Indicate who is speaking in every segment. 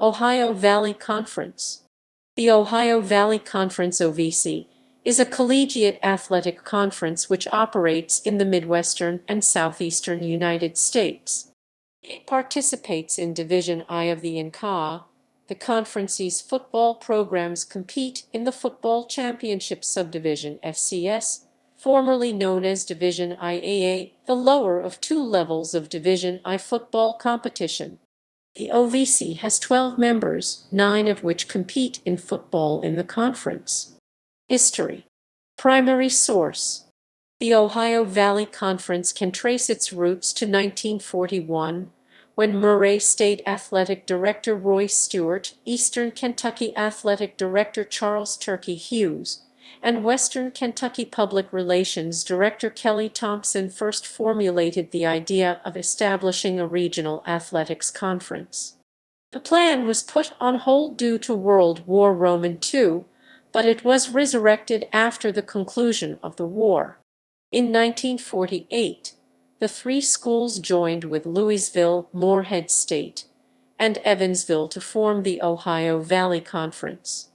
Speaker 1: Ohio Valley Conference. The Ohio Valley Conference (OVC) is a collegiate athletic conference which operates in the Midwestern and Southeastern United States. It participates in Division I of the NCAA. The conference's football programs compete in the Football Championship Subdivision (FCS), formerly known as Division IAA, the lower of two levels of Division I football competition. The OVC has 12 members, 9 of which compete in football in the conference. History. Primary source. The Ohio Valley Conference can trace its roots to 1941, when Murray State Athletic Director Roy Stewart, Eastern Kentucky Athletic Director Charles Turkey Hughes, and Western Kentucky Public Relations Director Kelly Thompson first formulated the idea of establishing a regional athletics conference. The plan was put on hold due to World War II, but it was resurrected after the conclusion of the war. In 1948, the three schools joined with Louisville, Morehead State, and Evansville to form the Ohio Valley Conference.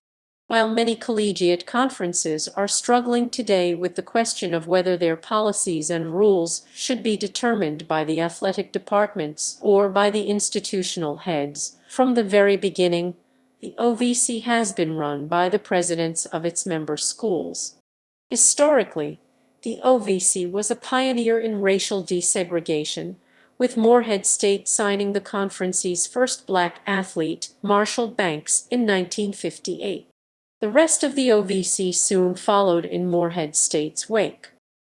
Speaker 1: While many collegiate conferences are struggling today with the question of whether their policies and rules should be determined by the athletic departments or by the institutional heads, from the very beginning, the OVC has been run by the presidents of its member schools. Historically, the OVC was a pioneer in racial desegregation, with Morehead State signing the conference's first black athlete, Marshall Banks, in 1958. The rest of the OVC soon followed in Morehead State's wake.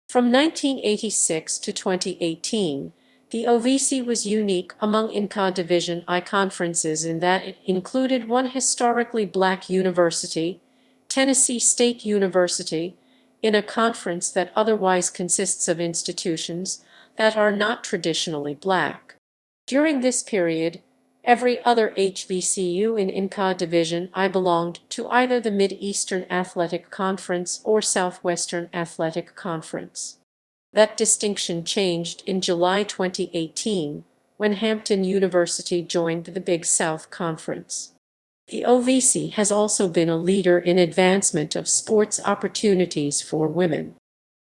Speaker 1: From 1986 to 2018, the OVC was unique among NCAA Division I conferences in that it included one historically black university, Tennessee State University, in a conference that otherwise consists of institutions that are not traditionally black. During this period, every other HBCU in NCAA Division I belonged to either the Mid-Eastern Athletic Conference or Southwestern Athletic Conference. That distinction changed in July 2018, when Hampton University joined the Big South Conference. The OVC has also been a leader in advancement of sports opportunities for women.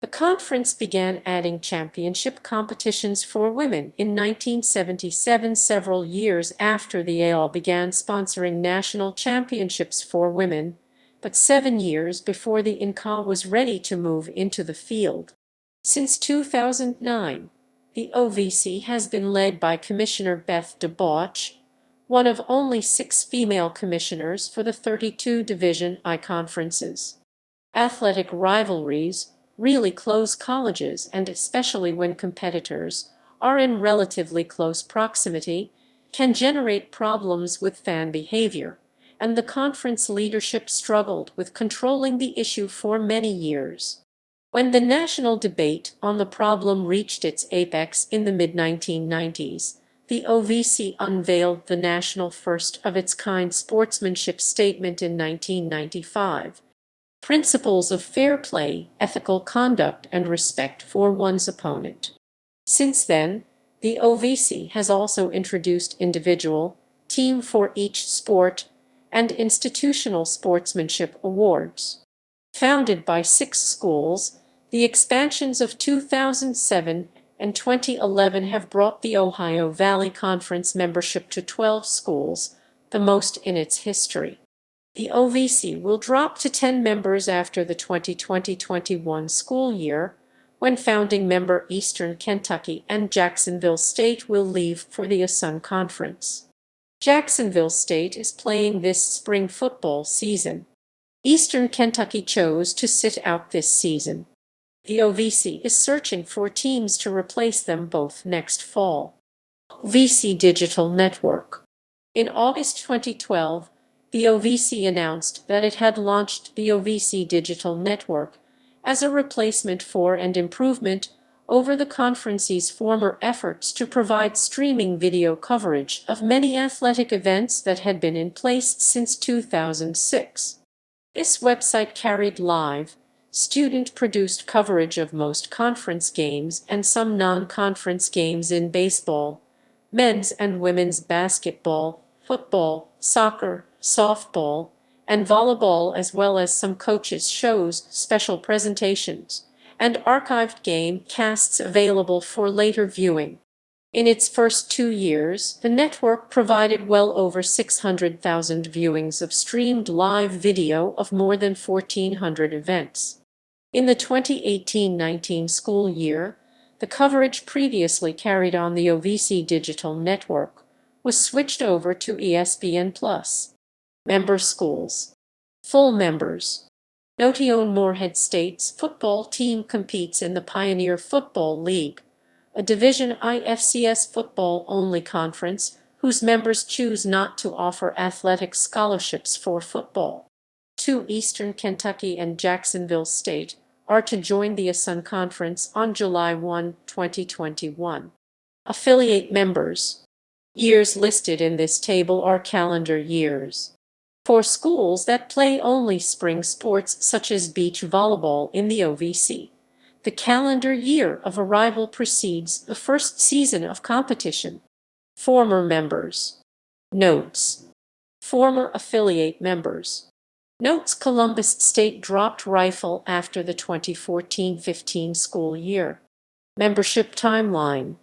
Speaker 1: The conference began adding championship competitions for women in 1977, several years after the AAL began sponsoring national championships for women, but 7 years before the NCAA was ready to move into the field. Since 2009, the OVC has been led by Commissioner Beth DeBauch, one of only 6 female commissioners for the 32 Division I conferences. Athletic rivalries, really close colleges, and especially when competitors are in relatively close proximity, can generate problems with fan behavior, and the conference leadership struggled with controlling the issue for many years. When the national debate on the problem reached its apex in the mid-1990s, the OVC unveiled the national first-of-its-kind sportsmanship statement in 1995. Principles of fair play, ethical conduct, and respect for one's opponent. Since then, the OVC has also introduced individual, team for each sport, and institutional sportsmanship awards. Founded by 6 schools, the expansions of 2007 and 2011 have brought the Ohio Valley Conference membership to 12 schools, the most in its history. The OVC will drop to 10 members after the 2020-21 school year, when founding member Eastern Kentucky and Jacksonville State will leave for the ASUN Conference. Jacksonville State is playing this spring football season. Eastern Kentucky chose to sit out this season. The OVC is searching for teams to replace them both next fall. OVC Digital Network. In August 2012, the OVC announced that it had launched the OVC Digital Network as a replacement for and improvement over the conference's former efforts to provide streaming video coverage of many athletic events that had been in place since 2006. This website carried live, student-produced coverage of most conference games and some non-conference games in baseball, men's and women's basketball, football, soccer, softball, and volleyball, as well as some coaches' shows, special presentations, and archived game casts available for later viewing. In its first 2 years, the network provided well over 600,000 viewings of streamed live video of more than 1,400 events. In the 2018-19 school year, the coverage previously carried on the OVC digital network was switched over to ESPN+. Member schools. Full members. Notion: Morehead State's football team competes in the Pioneer Football League, a Division I FCS football-only conference whose members choose not to offer athletic scholarships for football. Eastern Kentucky and Jacksonville State are to join the ASUN Conference on July 1, 2021. Affiliate members. Years listed in this table are calendar years. For schools that play only spring sports such as beach volleyball in the OVC, the calendar year of arrival precedes the first season of competition. Former members. Notes. Former affiliate members. Notes: Columbus State dropped Rifle after the 2014-15 school year. Membership timeline.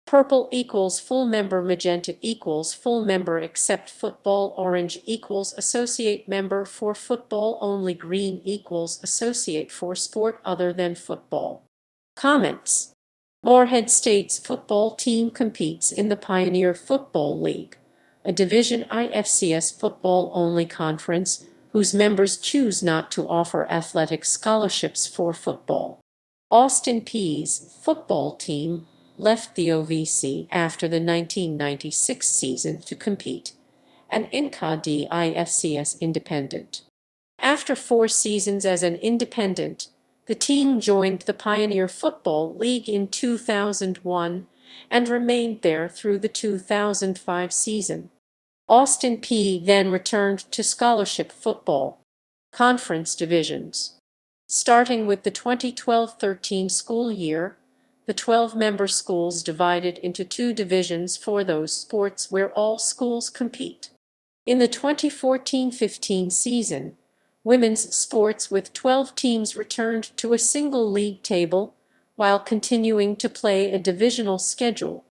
Speaker 1: Purple equals full member, magenta equals full member except football, orange equals associate member for football only, green equals associate for sport other than football. Comments. Morehead State's football team competes in the Pioneer Football League, a Division I FCS football-only conference whose members choose not to offer athletic scholarships for football. Austin Peay's football team left the OVC after the 1996 season to compete, an NCAA FCS independent. After 4 seasons as an independent, the team joined the Pioneer Football League in 2001 and remained there through the 2005 season. Austin Peay then returned to scholarship football. Conference divisions. Starting with the 2012-13 school year, the 12-member schools divided into 2 divisions for those sports where all schools compete. In the 2014-15 season, women's sports with 12 teams returned to a single league table while continuing to play a divisional schedule.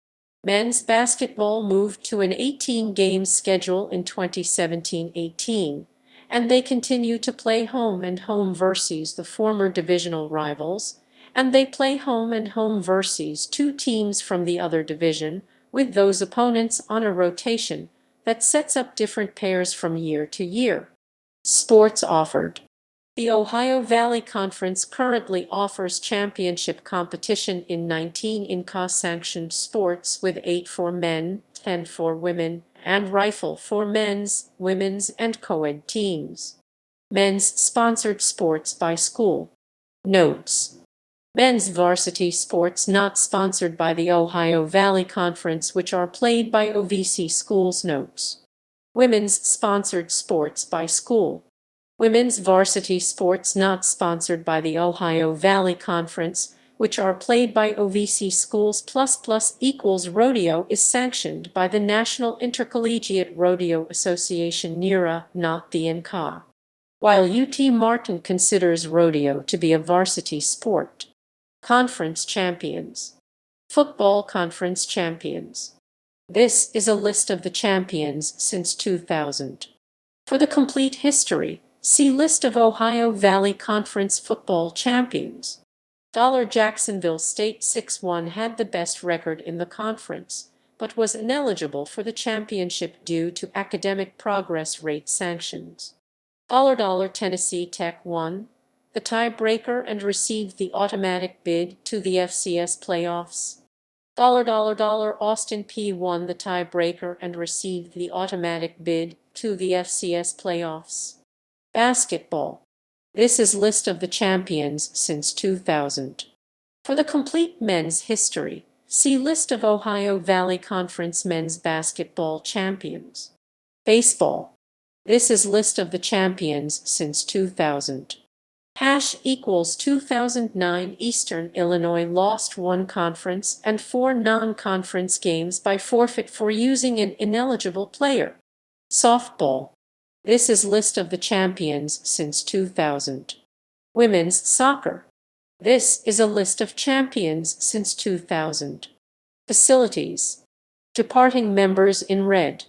Speaker 1: Men's basketball moved to an 18-game schedule in 2017-18, and they continue to play home and home versus the former divisional rivals, and they play home and home versus 2 teams from the other division, with those opponents on a rotation that sets up different pairs from year to year. Sports offered. The Ohio Valley Conference currently offers championship competition in 19 INCAA-sanctioned sports, with 8 for men, 10 for women, and rifle for men's, women's, and co-ed teams. Men's sponsored sports by school. Notes. Men's varsity sports not sponsored by the Ohio Valley Conference, which are played by OVC schools. Notes. Women's sponsored sports by school. Women's varsity sports not sponsored by the Ohio Valley Conference, which are played by OVC schools. ++ rodeo is sanctioned by the National Intercollegiate Rodeo Association (NIRA), not the NCAA. While UT Martin considers rodeo to be a varsity sport. Conference champions. Football conference champions. This is a list of the champions since 2000. For the complete history, see List of Ohio Valley Conference football champions. Jacksonville State 6-1 had the best record in the conference, but was ineligible for the championship due to academic progress rate sanctions. Tennessee Tech won the tiebreaker and received the automatic bid to the FCS playoffs. Austin Peay won the tiebreaker and received the automatic bid to the FCS playoffs. Basketball. This is list of the champions since 2000. For the complete men's history, see List of Ohio Valley Conference men's basketball champions. Baseball. This is list of the champions since 2000. = 2009 Eastern Illinois lost 1 conference and 4 non-conference games by forfeit for using an ineligible player. Softball. This is list of the champions since 2000. Women's soccer. This is a list of champions since 2000. Facilities. Departing members in red.